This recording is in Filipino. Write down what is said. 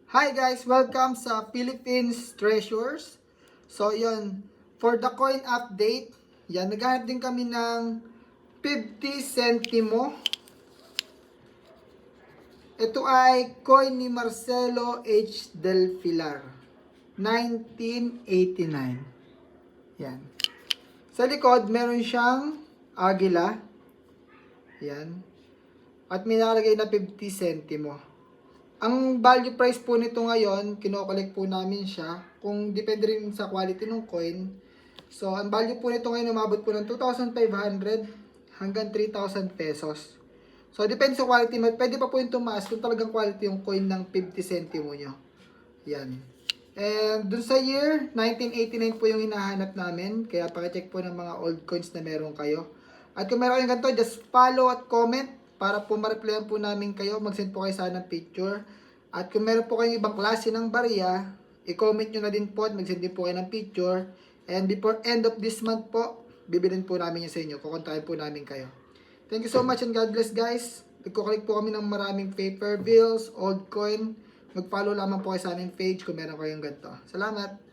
Hi guys! Welcome sa Philippines Treasures. So yun, for the coin update, yan, naghahanap din kami ng 50 centimo. Ito ay coin ni Marcelo H. Del Pilar, 1989. Yan. Sa likod, meron siyang agila. Yan. At may nakalagay na 50 centimo. Ang value price po nito ngayon, kino-collect po namin siya. Kung depende rin sa quality ng coin. So, ang value po nito ngayon umabot po ng 2,500 hanggang 3,000 pesos. So, depende sa quality. Pwede pa po yung tumaas kung talagang quality yung coin ng 50 centimo nyo. Yan. And dun sa year, 1989 po yung hinahanap namin. Kaya pakicheck po ng mga old coins na meron kayo. At kung meron kayong ganito, just follow at comment para po ma-replyan po namin kayo. Mag-send po kayo sana ng picture. At kung meron po kayong ibang klase ng barya, i-comment nyo na din po at mag-send din po kayo ng picture. And before end of this month po, bibilin po namin yun sa inyo. Kukontakin po namin kayo. Thank you so much and God bless guys. Nagkuklik po kami ng maraming paper bills, old coin. Mag-follow lamang po kayo sa aming page kung meron kayong ganito. Salamat!